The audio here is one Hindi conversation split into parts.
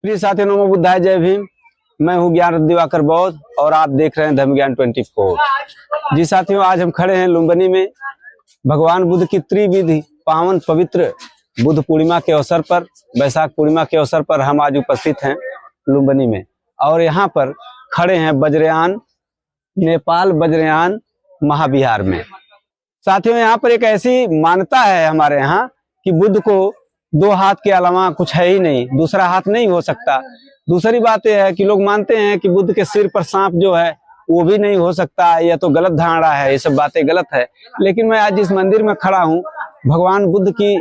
प्रिय साथियों, नमो बुद्धाय, जय भीम। मैं हूँ ज्ञान दिवाकर बौद्ध और आप देख रहे हैं धर्म ज्ञान 24। जी साथियों, आज हम खड़े हैं लुम्बिनी में भगवान बुद्ध की त्रिविधि पावन पवित्र बुद्ध पूर्णिमा के अवसर पर, वैशाख पूर्णिमा के अवसर पर हम आज उपस्थित हैं लुम्बिनी में। और यहाँ पर खड़े हैं वज्रयान, नेपाल वज्रयान महाविहार में। साथियों, यहाँ पर एक ऐसी मान्यता है हमारे यहाँ कि बुद्ध को दो हाथ के अलावा कुछ है ही नहीं, दूसरा हाथ नहीं हो सकता। दूसरी बात यह है कि लोग मानते हैं कि बुद्ध के सिर पर सांप जो है वो भी नहीं हो सकता, यह तो गलत धारणा है, ये सब बातें गलत है। लेकिन मैं आज इस मंदिर में खड़ा हूँ, भगवान बुद्ध की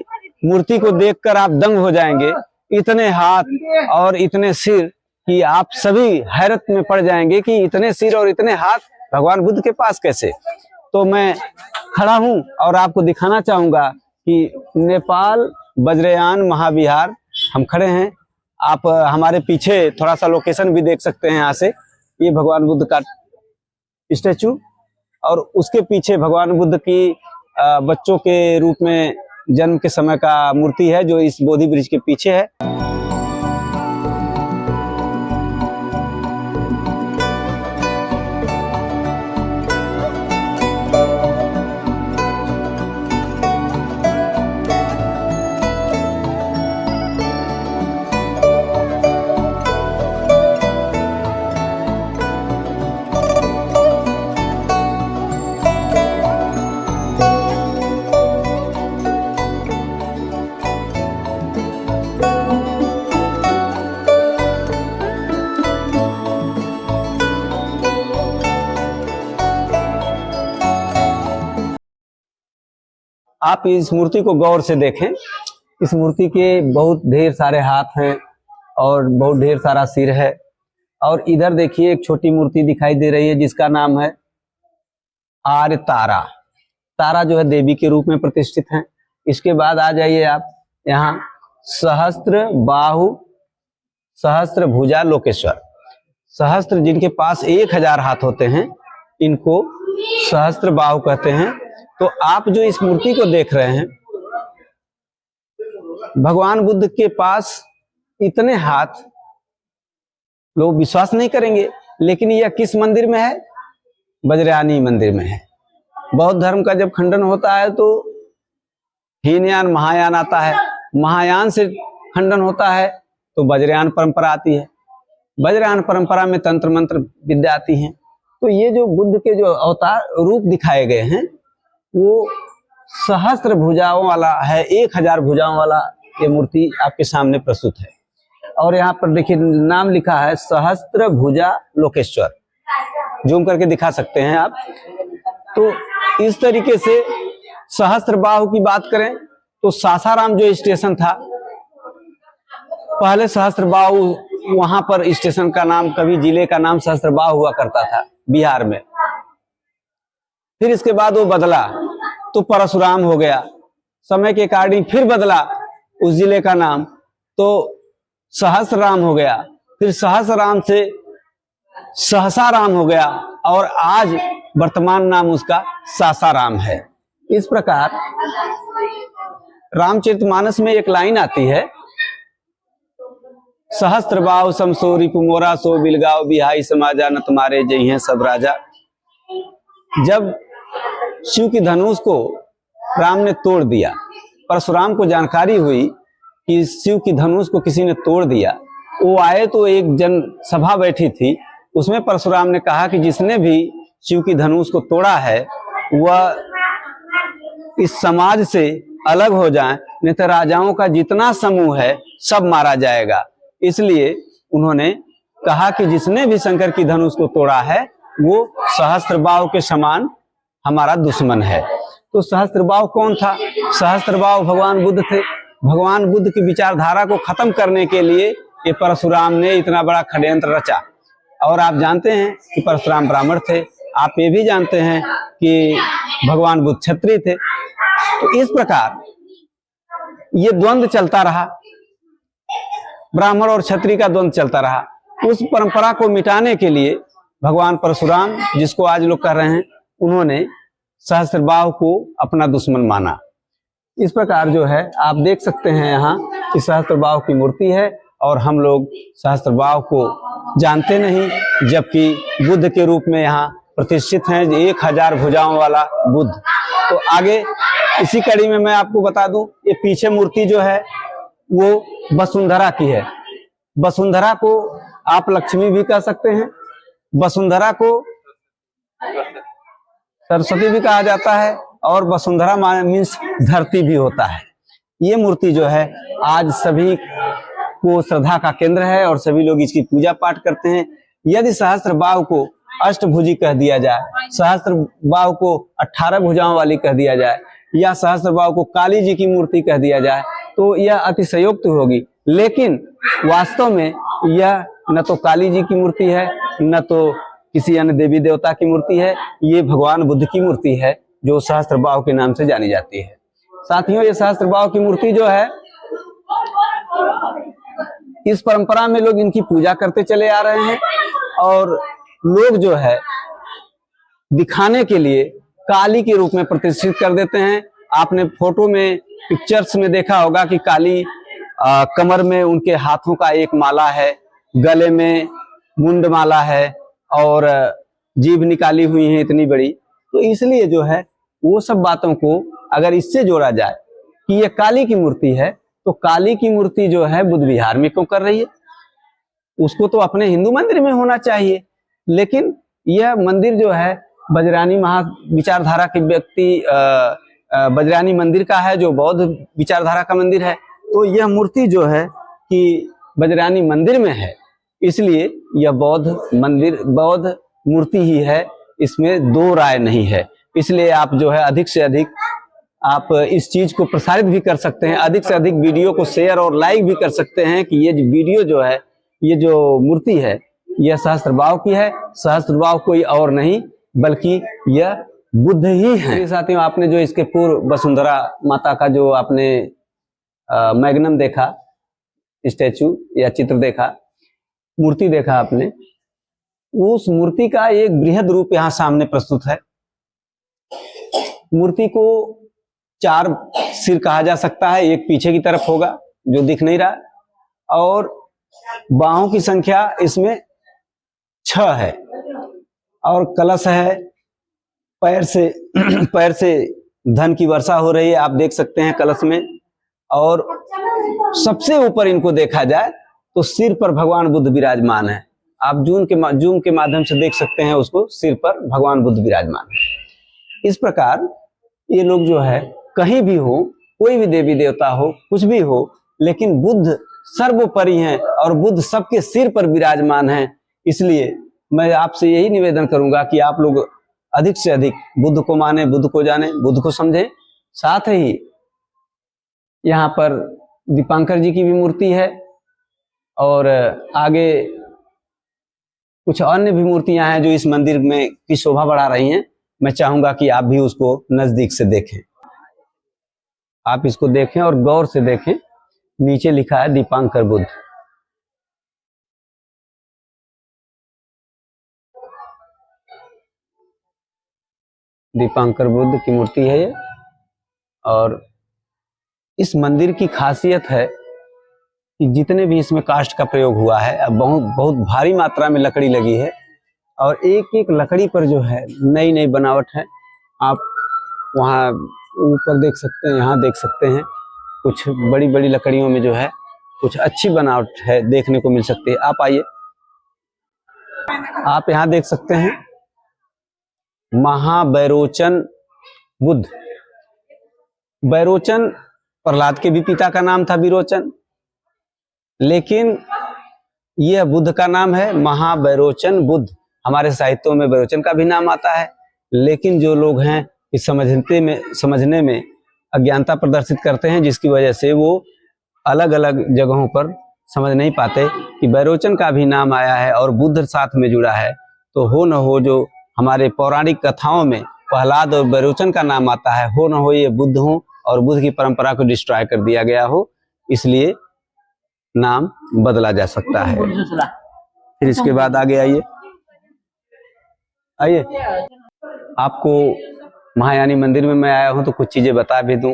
मूर्ति को देखकर आप दंग हो जाएंगे। इतने हाथ और इतने सिर कि आप सभी हैरत में पड़ जाएंगे कि इतने सिर और इतने हाथ भगवान बुद्ध के पास कैसे। तो मैं खड़ा हूँ और आपको दिखाना चाहूंगा कि नेपाल वज्रयान महाविहार हम खड़े हैं। आप हमारे पीछे थोड़ा सा लोकेशन भी देख सकते हैं। यहाँ से ये भगवान बुद्ध का स्टैचू और उसके पीछे भगवान बुद्ध की बच्चों के रूप में जन्म के समय का मूर्ति है जो इस बोधि वृक्ष के पीछे है। आप इस मूर्ति को गौर से देखें। इस मूर्ति के बहुत ढेर सारे हाथ हैं और बहुत ढेर सारा सिर है। और इधर देखिए एक छोटी मूर्ति दिखाई दे रही है जिसका नाम है आर्य तारा। तारा जो है देवी के रूप में प्रतिष्ठित है। इसके बाद आ जाइए आप यहाँ सहस्त्र बाहु सहस्त्र भुजा लोकेश्वर। सहस्त्र जिनके पास 1000 हाथ होते हैं इनको सहस्त्र बाहु कहते हैं। तो आप जो इस मूर्ति को देख रहे हैं, भगवान बुद्ध के पास इतने हाथ, लोग विश्वास नहीं करेंगे, लेकिन यह किस मंदिर में है? वज्रयानी मंदिर में है। बौद्ध धर्म का जब खंडन होता है तो हीनयान महायान आता है, महायान से खंडन होता है तो वज्रयान परंपरा आती है। वज्रयान परंपरा में तंत्र मंत्र विद्या आती है। तो ये जो बुद्ध के जो अवतार रूप दिखाए गए हैं वो सहस्त्र भुजाओं वाला है, 1000 भुजाओं वाला ये मूर्ति आपके सामने प्रस्तुत है। और यहाँ पर देखिए नाम लिखा है सहस्त्र भुजा लोकेश्वर। जूम करके दिखा सकते हैं आप। तो इस तरीके से सहस्त्र बाहु की बात करें तो सासाराम जो स्टेशन था, पहले सहस्त्र बाहु वहां पर स्टेशन का नाम, कभी जिले का नाम सहस्त्र बाहु हुआ करता था बिहार में। फिर इसके बाद वो बदला तो परशुराम हो गया। समय के अकॉर्डिंग फिर बदला उस जिले का नाम तो सहस्रराम हो गया। फिर सहस्रराम से सहसाराम हो गया और आज वर्तमान नाम उसका सासाराम है। इस प्रकार रामचरितमानस में एक लाइन आती है, सहस्त्र बाहु समसो रिपुमोरा सो बिलगाओ बिहाई समाजा न तुम्हारे जय हैं सब राजा। जब शिव की धनुष को राम ने तोड़ दिया, परशुराम को जानकारी हुई कि शिव की धनुष को किसी ने तोड़ दिया। वो आए तो एक जन सभा बैठी थी, उसमें परशुराम ने कहा कि जिसने भी शिव की धनुष को तोड़ा है वह इस समाज से अलग हो जाए, नहीं तो राजाओं का जितना समूह है सब मारा जाएगा। इसलिए उन्होंने कहा कि जिसने भी शंकर की धनुष को तोड़ा है वो सहस्त्रबाहु के समान हमारा दुश्मन है। तो सहस्त्रबाहु कौन था? सहस्त्रबाहु भगवान बुद्ध थे। भगवान बुद्ध की विचारधारा को खत्म करने के लिए ये परशुराम ने इतना बड़ा षड्यंत्र रचा। और आप जानते हैं कि परशुराम ब्राह्मण थे, आप ये भी जानते हैं कि भगवान बुद्ध क्षत्रिय थे। तो इस प्रकार ये द्वंद्व चलता रहा, ब्राह्मण और क्षत्रिय का द्वंद्व चलता रहा। उस परंपरा को मिटाने के लिए भगवान परशुराम, जिसको आज लोग कह रहे हैं, उन्होंने सहस्त्रबाहु को अपना दुश्मन माना। इस प्रकार जो है आप देख सकते हैं यहाँ कि सहस्त्रबाहु की मूर्ति है और हम लोग सहस्त्रबाहु को जानते नहीं, जबकि बुद्ध के रूप में यहाँ प्रतिष्ठित हैं 1000 भुजाओं वाला बुद्ध। तो आगे इसी कड़ी में मैं आपको बता दूं, ये पीछे मूर्ति जो है वो वसुंधरा की है। वसुंधरा को आप लक्ष्मी भी कह सकते हैं, वसुंधरा को सरस्वती भी कहा जाता है, और वसुंधरा मीन्स धरती भी होता है। ये मूर्ति जो है आज सभी को श्रद्धा का केंद्र है और सभी लोग इसकी पूजा पाठ करते हैं। यदि सहस्त्रबाहु को अष्टभुजी कह दिया जाए, सहस्त्रबाहु को 18 भुजाओं वाली कह दिया जाए, या सहस्त्रबाहु को काली जी की मूर्ति कह दिया जाए, तो यह अतिशयोक्ति होगी। लेकिन वास्तव में यह न तो काली जी की मूर्ति है, न तो किसी अन्य देवी देवता की मूर्ति है। ये भगवान बुद्ध की मूर्ति है जो सहस्त्रबाहु के नाम से जानी जाती है। साथियों, ये सहस्त्रबाहु की मूर्ति जो है, इस परंपरा में लोग इनकी पूजा करते चले आ रहे हैं, और लोग जो है दिखाने के लिए काली के रूप में प्रतिष्ठित कर देते हैं। आपने फोटो में, पिक्चर्स में देखा होगा कि काली कमर में उनके हाथों का एक माला है, गले में मुंड माला है, और जीभ निकाली हुई है इतनी बड़ी। तो इसलिए जो है वो सब बातों को अगर इससे जोड़ा जाए कि ये काली की मूर्ति है, तो काली की मूर्ति जो है बुद्ध विहार में क्यों कर रही है? उसको तो अपने हिंदू मंदिर में होना चाहिए। लेकिन यह मंदिर जो है बजरानी महा विचारधारा के व्यक्ति बजरानी मंदिर का है, जो बौद्ध विचारधारा का मंदिर है। तो यह मूर्ति जो है कि बजरानी मंदिर में है, इसलिए यह बौद्ध मंदिर, बौद्ध मूर्ति ही है, इसमें दो राय नहीं है। इसलिए आप जो है अधिक से अधिक आप इस चीज को प्रसारित भी कर सकते हैं, अधिक से अधिक वीडियो को शेयर और लाइक भी कर सकते हैं कि ये जो वीडियो जो है, ये जो मूर्ति है, यह सहस्त्रबाहु की है। सहस्त्रबाहु कोई और नहीं बल्कि यह बुद्ध ही है। साथियों, आपने जो इसके पूर्व वसुंधरा माता का जो आपने मैग्नम देखा, स्टैचू या चित्र देखा, मूर्ति देखा आपने, उस मूर्ति का एक बृहद रूप यहाँ सामने प्रस्तुत है। मूर्ति को 4 सिर कहा जा सकता है, एक पीछे की तरफ होगा जो दिख नहीं रहा, और बाहों की संख्या इसमें 6 है, और कलश है। पैर से धन की वर्षा हो रही है, आप देख सकते हैं कलश में। और सबसे ऊपर इनको देखा जाए तो सिर पर भगवान बुद्ध विराजमान है। आप जूम के माध्यम से देख सकते हैं उसको, सिर पर भगवान बुद्ध विराजमान है। इस प्रकार ये लोग जो है कहीं भी हो, कोई भी देवी देवता हो, कुछ भी हो, लेकिन बुद्ध सर्वोपरि हैं और बुद्ध सबके सिर पर विराजमान हैं। इसलिए मैं आपसे यही निवेदन करूंगा कि आप लोग अधिक से अधिक बुद्ध को माने, बुद्ध को जाने, बुद्ध को समझें। साथ ही यहाँ पर दीपांकर जी की भी मूर्ति है, और आगे कुछ अन्य भी मूर्तियां हैं जो इस मंदिर में की शोभा बढ़ा रही हैं। मैं चाहूंगा कि आप भी उसको नजदीक से देखें, आप इसको देखें और गौर से देखें। नीचे लिखा है दीपांकर बुद्ध। दीपांकर बुद्ध की मूर्ति है ये। और इस मंदिर की खासियत है कि जितने भी इसमें काष्ठ का प्रयोग हुआ है, अब बहुत भारी मात्रा में लकड़ी लगी है, और एक एक लकड़ी पर जो है नई नई बनावट है। आप वहाँ ऊपर देख सकते हैं, यहाँ देख सकते हैं, कुछ बड़ी बड़ी लकड़ियों में जो है कुछ अच्छी बनावट है, देखने को मिल सकती है। आप आइए, आप यहाँ देख सकते हैं महाबैरोचन बुद्ध। बैरोचन प्रहलाद के भी पिता का नाम था, विरोचन, लेकिन यह बुद्ध का नाम है महाबैरोचन बुद्ध। हमारे साहित्यों में बैरोचन का भी नाम आता है, लेकिन जो लोग हैं इस समझने में अज्ञानता प्रदर्शित करते हैं, जिसकी वजह से वो अलग अलग जगहों पर समझ नहीं पाते कि बैरोचन का भी नाम आया है और बुद्ध साथ में जुड़ा है। तो हो न हो जो हमारे पौराणिक कथाओं में प्रहलाद और बैरोचन का नाम आता है, हो न हो ये बुद्ध हो और बुद्ध की परंपरा को डिस्ट्रॉय कर दिया गया हो, इसलिए नाम बदला जा सकता है। फिर इसके बाद आगे आइए, आपको महायानी मंदिर में मैं आया हूं तो कुछ चीजें बता भी दूं।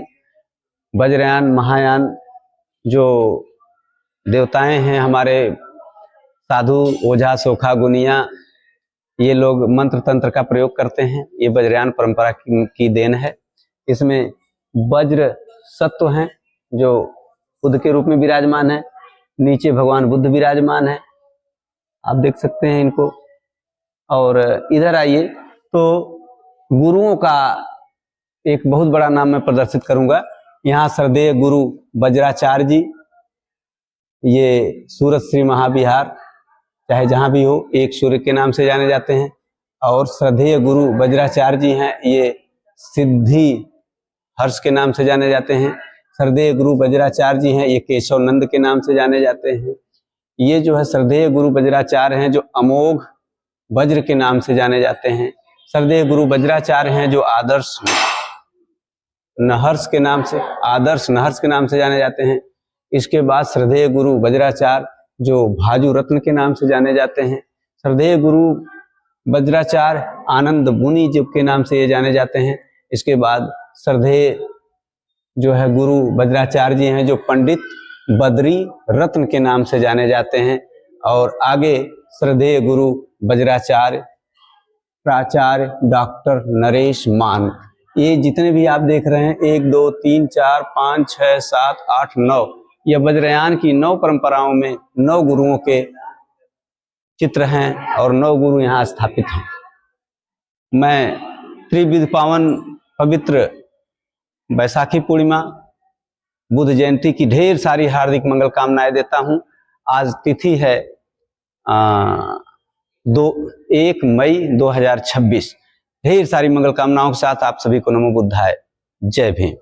वज्रयान महायान जो देवताएं हैं हमारे साधु, ओझा, सोखा, गुनिया, ये लोग मंत्र तंत्र का प्रयोग करते हैं। ये वज्रयान परंपरा की देन है। इसमें वज्र सत्व हैं जो बुद्ध के रूप में विराजमान है। नीचे भगवान बुद्ध विराजमान है, आप देख सकते हैं इनको। और इधर आइए तो गुरुओं का एक बहुत बड़ा नाम मैं प्रदर्शित करूंगा। यहाँ श्रद्धेय गुरु वज्राचार्य जी, ये सूरत श्री महाविहार चाहे जहां भी हो, एक सूर्य के नाम से जाने जाते हैं। और श्रद्धेय गुरु वज्राचार्य जी हैं, ये सिद्धि हर्ष के नाम से जाने जाते हैं। श्रद्धेय गुरु वज्राचार्य जी हैं, ये केशव नंद के नाम से जाने जाते हैं। ये जो है श्रद्धेय गुरु वज्राचार्य हैं जो अमोघ वज्र के नाम से जाने जाते हैं। श्रद्धेय गुरु वज्राचार्य हैं जो आदर्श नहर्ष के नाम से जाने जाते हैं। इसके बाद श्रद्धेय गुरु वज्राचार्य जो भाजू रत्न के नाम से जाने जाते हैं। श्रद्धेय गुरु वज्राचार्य आनंद मुनि जी के नाम से ये जाने जाते हैं। इसके बाद श्रद्धेय जो है गुरु वज्राचार्य जी हैं जो पंडित बद्री रत्न के नाम से जाने जाते हैं। और आगे श्रद्धेय गुरु वज्राचार्य प्राचार्य डॉक्टर नरेश मान। ये जितने भी आप देख रहे हैं 1 2 3 4 5 6 7 8 9, ये वज्रयान की 9 परंपराओं में 9 गुरुओं के चित्र हैं और 9 गुरु यहाँ स्थापित हैं। मैं त्रिविध पावन पवित्र बैसाखी पूर्णिमा, बुद्ध जयंती की ढेर सारी हार्दिक मंगल कामनाएं देता हूं। आज तिथि है 1 मई 2026। ढेर सारी मंगल कामनाओं के साथ आप सभी को नमो बुद्धाय। जय भीम।